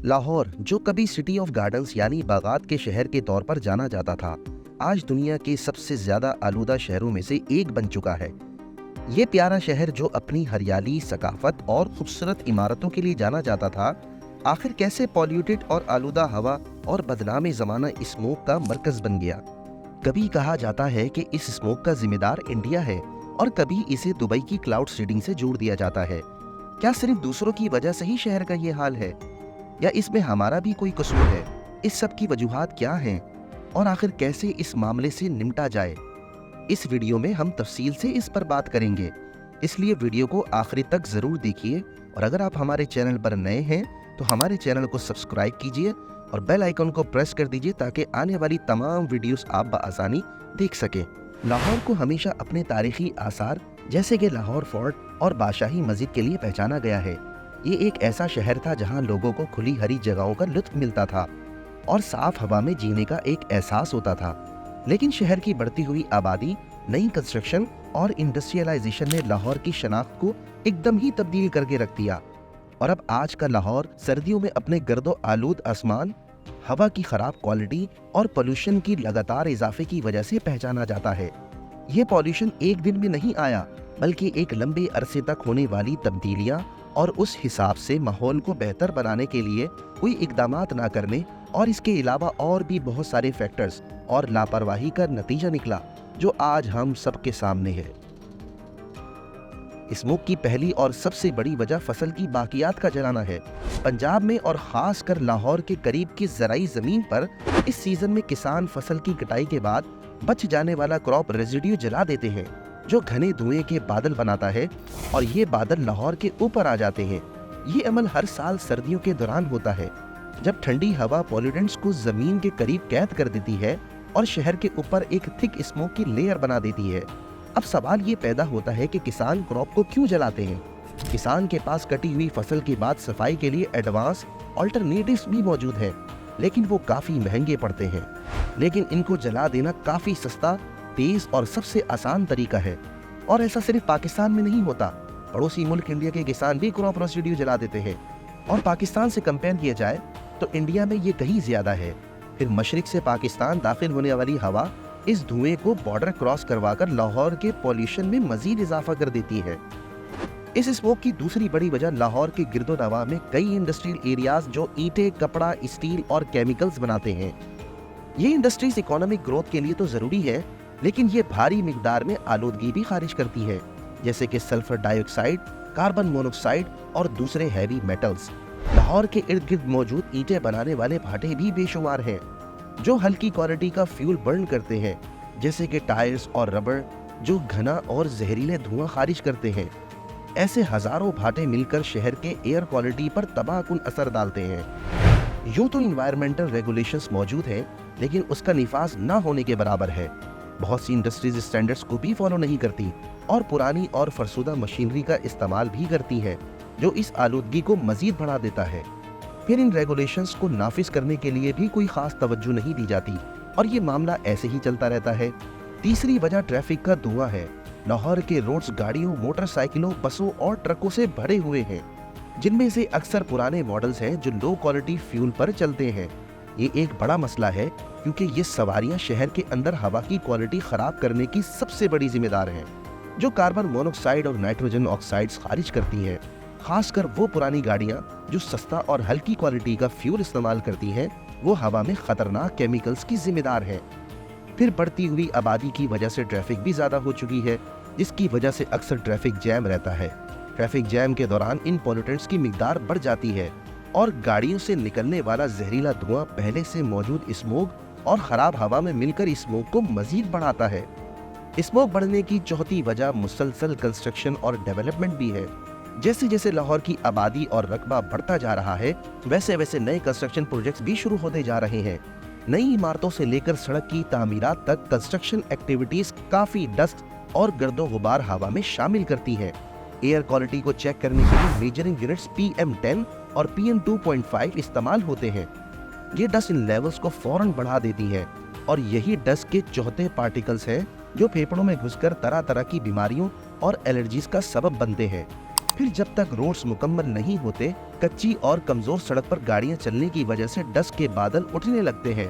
लाहौर, जो कभी city of gardens यानी बागात के शहर के तौर पर जाना जाता था, आज दुनिया के सबसे ज्यादा आलूदा शहरों में से एक बन चुका है। ये प्यारा शहर जो अपनी हरियाली, सकाफत और खूबसूरत इमारतों के लिए जाना जाता था, आखिर कैसे पॉल्यूटेड और आलूदा हवा और बदनाम ज़माना स्मोक का मरकज बन गया। कभी कहा जाता है कि इस स्मोक का जिम्मेदार इंडिया है और कभी इसे दुबई की क्लाउड सीडिंग से जोड़ दिया जाता है। क्या सिर्फ दूसरों की वजह से ही शहर का ये हाल है, या इसमें हमारा भी कोई कसूर है? इस सब की वजूहात क्या हैं और आखिर कैसे इस मामले से निपटा जाए, इस वीडियो में हम तफसील से इस पर बात करेंगे। इसलिए वीडियो को आखिरी तक जरूर देखिए, और अगर आप हमारे चैनल पर नए हैं तो हमारे चैनल को सब्सक्राइब कीजिए और बेल आइकन को प्रेस कर दीजिए ताकि आने वाली तमाम वीडियोस आप बआसानी देख सकें। लाहौर को हमेशा अपने तारीखी आसार जैसे कि लाहौर फोर्ट और बादशाही मस्जिद के लिए पहचाना गया है। ये एक ऐसा शहर था जहां लोगों को खुली हरी जगहों का लुत्फ मिलता था और साफ हवा में जीने का एक एहसास होता था। लेकिन शहर की बढ़ती हुई आबादी, नई कंस्ट्रक्शन और इंडस्ट्रियलाइजेशन ने लाहौर की शनाख्त को एकदम ही तब्दील करके रख दिया, और अब आज का लाहौर सर्दियों में अपने गर्दो आलूद आसमान, हवा की खराब क्वालिटी और पोल्यूशन की लगातार इजाफे की वजह से पहचाना जाता है। ये पॉल्यूशन एक दिन में नहीं आया, बल्कि एक लंबे अरसे तक होने वाली तब्दीलियां और उस हिसाब से माहौल को बेहतर बनाने के लिए कोई इकदामात ना करने और इसके अलावा और भी बहुत सारे फैक्टर्स और लापरवाही का नतीजा निकला, जो आज हम सबके सामने है। स्मोक की पहली और सबसे बड़ी वजह फसल की बाकियात का जलाना है। पंजाब में और खास कर लाहौर के करीब की ज़राई ज़मीन पर इस सीज़न में किसान फसल की कटाई के बाद बच जाने वाला क्रॉप रेजिड्यू जला देते हैं, जो घने धुएं के बादल बनाता है, और ये बादल लाहौर के ऊपर आ जाते हैं। ये अमल हर साल सर्दियों के दौरान होता है, जब ठंडी हवा पॉल्यूटेंट्स को ज़मीन के करीब कैद कर देती है और शहर के ऊपर एक थिक स्मोक की लेयर बना देती है। अब सवाल ये पैदा होता है कि किसान क्रॉप को क्यों जलाते हैं? किसान के पास कटी हुई फसल के बाद सफाई के लिए एडवांस ऑल्टरनेटिव्स भी मौजूद हैं, लेकिन वो काफ़ी महंगे पड़ते हैं। लेकिन इनको जला देना काफ़ी सस्ता, तेज़ और सबसे आसान तरीका है, और ऐसा सिर्फ पाकिस्तान में नहीं होता। पड़ोसी मुल्क इंडिया के किसान भी क्रॉप रेसिड्यू जला देते हैं, और पाकिस्तान से कंपेयर किया जाए तो इंडिया में ये कहीं ज़्यादा है। फिर मशरिक से पाकिस्तान दाखिल होने वाली हवा इस धुएं को बॉर्डर क्रॉस करवाकर लाहौर के पॉल्यूशन में मजीद इजाफा कर देती है। इस स्मोक की दूसरी बड़ी वजह लाहौर के गिरदोनवा में कई इंडस्ट्रियल एरियाज जो ईंटें, कपड़ा, स्टील और केमिकल्स बनाते हैं। ये इंडस्ट्रीज इकोनॉमिक ग्रोथ के लिए तो जरूरी है, लेकिन ये भारी मिकदार में आलूदगी भी खारिज करती है, जैसे कि सल्फर डाइऑक्साइड, कार्बन मोनोक्साइड और दूसरे हैवी मेटल्स। लाहौर के इर्द गिर्द मौजूद ईंटें बनाने वाले भाटे भी बेशुमार हैं, जो हल्की क्वालिटी का फ्यूल बर्न करते हैं, जैसे कि टायर्स और रबर, जो घना और जहरीले धुआं खारिज करते हैं। ऐसे हजारों भाटे मिलकर शहर के एयर क्वालिटी पर तबाहकुन असर डालते हैं। यूं तो इन्वायरमेंटल रेगुलेशंस मौजूद है, लेकिन उसका निफाज ना होने के बराबर है। बहुत सी इंडस्ट्रीज स्टैंडर्ड्स को भी फॉलो नहीं करती और पुरानी और फरसुदा मशीनरी का इस्तेमाल भी करती है, जो इस आलूदगी को मजीद बढ़ा देता है। फिर इन रेगुलेशंस को नाफिज करने के लिए भी कोई खास तवज्जो नहीं दी जाती, और ये मामला ऐसे ही चलता रहता है। तीसरी वजह ट्रैफिक का धुआं है। लाहौर के रोड्स गाड़ियों, मोटरसाइकिलों, बसों और ट्रकों से भरे हुए हैं, जिनमें से अक्सर पुराने मॉडल्स हैं जो लो क्वालिटी फ्यूल पर चलते हैं। ये एक बड़ा मसला है, क्योंकि ये सवारियां शहर के अंदर हवा की क्वालिटी खराब करने की सबसे बड़ी जिम्मेदार हैं, जो कार्बन मोनोक्साइड और नाइट्रोजन ऑक्साइड्स खारिज करती है। खासकर वो पुरानी गाड़ियां जो सस्ता और हल्की क्वालिटी का फ्यूल इस्तेमाल करती हैं, वो हवा में खतरनाक केमिकल्स की जिम्मेदार है। फिर बढ़ती हुई आबादी की वजह से ट्रैफिक भी ज्यादा हो चुकी है, जिसकी वजह से अक्सर ट्रैफिक जैम रहता है। ट्रैफिक जैम के दौरान इन पॉल्यूटेंट्स की मिकदार बढ़ जाती है, और गाड़ियों से निकलने वाला जहरीला धुआं पहले से मौजूद स्मोक और खराब हवा में मिलकर स्मोक को मजीद बढ़ाता है। स्मोक बढ़ने की चौथी वजह मुसलसल कंस्ट्रक्शन और डेवलपमेंट भी है। जैसे जैसे लाहौर की आबादी और रकबा बढ़ता जा रहा है, वैसे वैसे नए कंस्ट्रक्शन प्रोजेक्ट्स भी शुरू होते जा रहे हैं। नई इमारतों से लेकर सड़क की तामीरात तक कंस्ट्रक्शन एक्टिविटीज काफी डस्ट और गर्दो गुबार हवा में शामिल करती है। एयर क्वालिटी को चेक करने के लिए मेजरिंग यूनिट्स PM10 और PM2.5 इस्तेमाल होते हैं। ये डस्ट इन लेवल्स को फौरन बढ़ा देती है, और यही डस्ट के चौथे पार्टिकल्स हैं जो फेफड़ों में घुसकर तरह तरह की बीमारियों और एलर्जीज का सबब बनते हैं। फिर जब तक रोड्स मुकम्मल नहीं होते, कच्ची और कमजोर सड़क पर गाड़ियां चलने की वजह से डस्ट के बादल उठने लगते हैं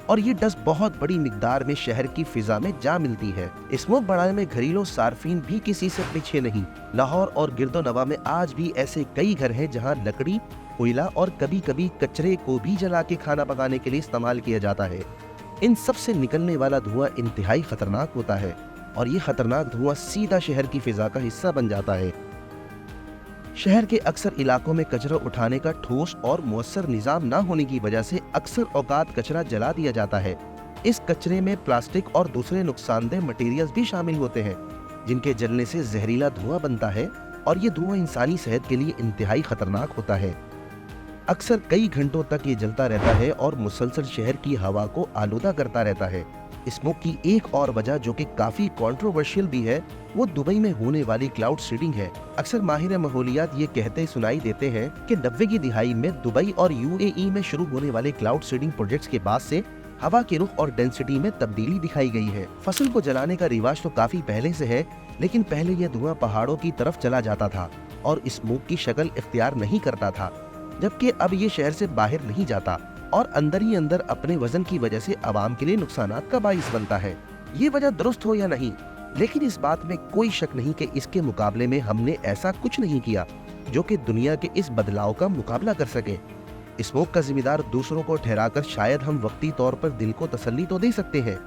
और ये डस्ट बहुत बड़ी मिकदार में शहर की फिजा में जा मिलती है। स्मोक बढ़ाने में घरेलू सार्फिन भी किसी से पीछे नहीं। लाहौर और गिरदोनवा में आज भी ऐसे कई घर हैं जहां लकड़ी, कोयला और कभी कभी कचरे को भी जला के खाना पकाने के लिए इस्तेमाल किया जाता है। इन सब से निकलने वाला धुआं इंतहाई खतरनाक होता है और ये खतरनाक धुआं सीधा शहर की फिजा का हिस्सा बन जाता है। शहर के अक्सर इलाकों में कचरा उठाने का ठोस और मुअस्सर निजाम न होने की वजह से अक्सर औकात कचरा जला दिया जाता है। इस कचरे में प्लास्टिक और दूसरे नुकसानदेह मटेरियल्स भी शामिल होते हैं जिनके जलने से जहरीला धुआं बनता है और ये धुआं इंसानी सेहत के लिए इंतहाई खतरनाक होता है। अक्सर कई घंटों तक ये जलता रहता है और मुसलसल शहर की हवा को आलूदा करता रहता है। स्मोक की एक और वजह जो कि काफी कंट्रोवर्शियल भी है वो दुबई में होने वाली क्लाउड सीडिंग है। अक्सर माहिर माहौलियात ये कहते सुनाई देते हैं कि 90 की दिहाई में दुबई और यूएई में शुरू होने वाले क्लाउड सीडिंग प्रोजेक्ट्स के बाद से हवा के रुख और डेंसिटी में तब्दीली दिखाई गई है। फसल को जलाने का रिवाज तो काफी पहले से है, लेकिन पहले यह धुआं पहाड़ों की तरफ चला जाता था और स्मोक की शक्ल इख्तियार नहीं करता था, जबकि अब ये शहर से बाहर नहीं जाता और अंदर ही अंदर अपने वजन की वजह से आवाम के लिए नुकसानात का बाइस बनता है। ये वजह दुरुस्त हो या नहीं, लेकिन इस बात में कोई शक नहीं कि इसके मुकाबले में हमने ऐसा कुछ नहीं किया जो कि दुनिया के इस बदलाव का मुकाबला कर सके। स्मोक का जिम्मेदार दूसरों को ठहराकर शायद हम वक्ती तौर पर दिल को तसल्ली तो दे सकते हैं,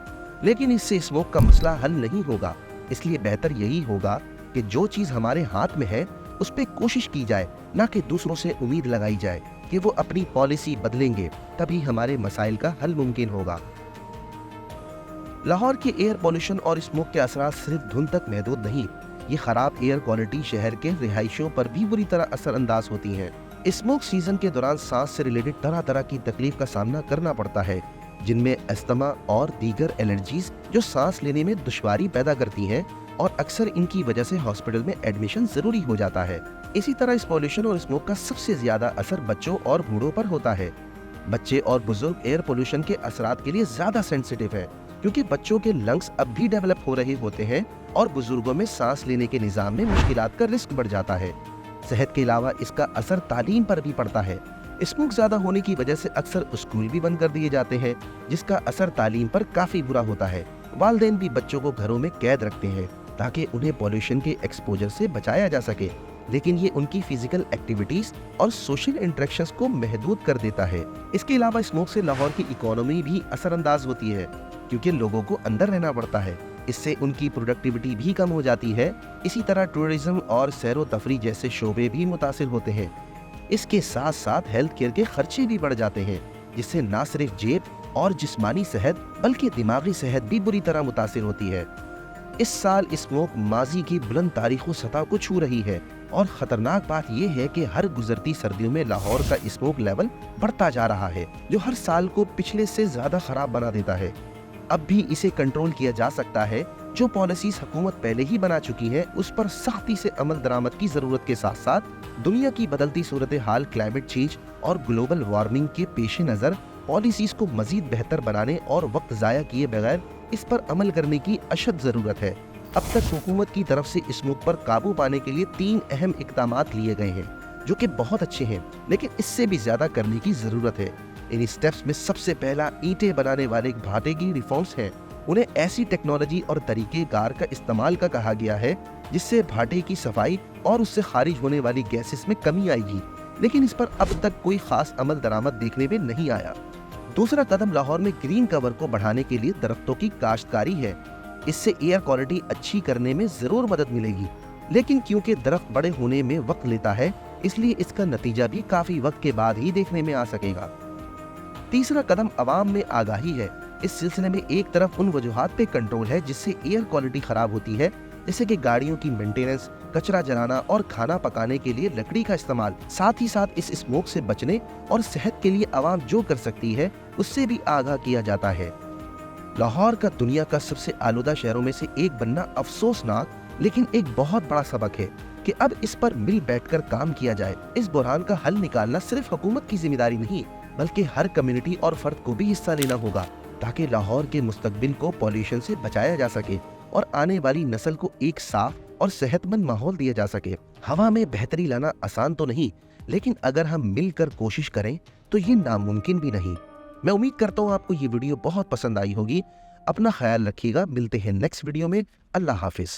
लेकिन इससे स्मोक का मसला हल नहीं होगा। इसलिए बेहतर यही होगा कि जो चीज हमारे हाथ में है उस पे कोशिश की जाए, ना कि दूसरों से उम्मीद लगाई जाए कि वो अपनी पॉलिसी बदलेंगे, तभी हमारे मसाइल का हल मुमकिन होगा। लाहौर के एयर पॉल्यूशन और स्मोक के असरात सिर्फ धुंध तक महदूद नहीं, ये खराब एयर क्वालिटी शहर के रिहायशियों पर भी बुरी तरह असरअंदाज होती है। स्मोक सीजन के दौरान सांस से रिलेटेड तरह तरह की तकलीफ का सामना करना पड़ता है, जिनमें अस्थमा और दीगर एलर्जीज जो सांस लेने में दुश्वारी पैदा करती हैं और अक्सर इनकी वजह से हॉस्पिटल में एडमिशन जरूरी हो जाता है। इसी तरह इस पॉल्यूशन और स्मोक का सबसे ज्यादा असर बच्चों और बूढ़ों पर होता है। बच्चे और बुजुर्ग एयर पोल्यूशन के असरात के लिए ज्यादा सेंसिटिव है, क्योंकि बच्चों के लंग्स अब भी डेवलप हो रहे होते हैं और बुजुर्गों में सांस लेने के निजाम में मुश्किलात का रिस्क बढ़ जाता है। सेहत के अलावा इसका असर तालीम पर भी पड़ता है। स्मोक ज्यादा होने की वजह से अक्सर स्कूल भी बंद कर दिए जाते हैं, जिसका असर तालीम पर काफी बुरा होता है। वालिदैन भी बच्चों को घरों में कैद रखते हैं ताकि उन्हें पॉल्यूशन के एक्सपोजर से बचाया जा सके, लेकिन ये उनकी फिजिकल एक्टिविटीज और सोशल इंटरेक्शंस को महदूद कर देता है। इसके अलावा स्मोक से लाहौर की इकोनॉमी भी असरअंदाज होती है, क्योंकि लोगों को अंदर रहना पड़ता है। इससे उनकी प्रोडक्टिविटी भी कम हो जाती है। इसी तरह टूरिज्म और सैरो तफरी जैसे शोबे भी मुतासिर होते हैं। इसके साथ साथ हेल्थ केयर के खर्चे भी बढ़ जाते हैं, जिससे न सिर्फ जेब और जिस्मानी सेहत बल्कि दिमागी सेहत भी बुरी तरह मुतासिर होती है। इस साल स्मोक माजी की बुलंद तारीखी सतह को छू रही है और खतरनाक बात यह है कि हर गुजरती सर्दियों में लाहौर का स्मोक लेवल बढ़ता जा रहा है, जो हर साल को पिछले से ज्यादा खराब बना देता है। अब भी इसे कंट्रोल किया जा सकता है। जो पॉलिसीज हुकूमत पहले ही बना चुकी है उस पर सख्ती से अमल दरामद की जरूरत के साथ साथ दुनिया की बदलती सूरत हाल, क्लाइमेट चेंज और ग्लोबल वार्मिंग के पेश नजर पॉलिसीज को मजीद बेहतर बनाने और वक्त जाया किए बगैर इस पर अमल करने की अशद जरूरत है। अब तक हुकूमत की तरफ से स्मोक पर काबू पाने के लिए 3 अहम इक़दामात लिए गए हैं, जो कि बहुत अच्छे हैं, लेकिन इससे भी ज्यादा करने की जरूरत है। इन स्टेप्स में सबसे पहला ईंटें बनाने वाले भाटे की रिफॉर्म्स है। उन्हें ऐसी टेक्नोलॉजी और तरीकेकार का इस्तेमाल का कहा गया है जिससे भाटे की सफाई और उससे खारिज होने वाली गैसेस में कमी आएगी, लेकिन इस पर अब तक कोई खास अमल दरामद देखने में नहीं आया। दूसरा कदम लाहौर में ग्रीन कवर को बढ़ाने के लिए दरख्तों की काश्तकारी है। इससे एयर क्वालिटी अच्छी करने में जरूर मदद मिलेगी, लेकिन क्योंकि दरख्त बड़े होने में वक्त लेता है, इसलिए इसका नतीजा भी काफी वक्त के बाद ही देखने में आ सकेगा। तीसरा कदम अवाम में आगाही है। इस सिलसिले में एक तरफ उन वजूहात पे कंट्रोल है जिससे एयर क्वालिटी खराब होती है, जैसे कि गाड़ियों की मेंटेनेंस, कचरा जलाना और खाना पकाने के लिए लकड़ी का इस्तेमाल। साथ ही साथ इस स्मोक से बचने और सेहत के लिए आवाम जो कर सकती है उससे भी आगाह किया जाता है। लाहौर का दुनिया का सबसे आलूदा शहरों में से एक बनना अफसोसनाक लेकिन एक बहुत बड़ा सबक है कि अब इस पर मिल बैठकर काम किया जाए। इस बुरहान का हल निकालना सिर्फ हुकूमत की जिम्मेदारी नहीं, बल्कि हर कम्युनिटी और फर्द को भी हिस्सा लेना होगा, ताकि लाहौर के मुस्तकबिल को पॉल्यूशन से बचाया जा सके और आने वाली नस्ल को एक साफ और सेहतमंद माहौल दिया जा सके। हवा में बेहतरी लाना आसान तो नहीं, लेकिन अगर हम मिलकर कोशिश करें तो ये नामुमकिन भी नहीं। मैं उम्मीद करता हूँ आपको ये वीडियो बहुत पसंद आई होगी। अपना ख्याल रखिएगा, मिलते हैं नेक्स्ट वीडियो में। अल्लाह हाफिज।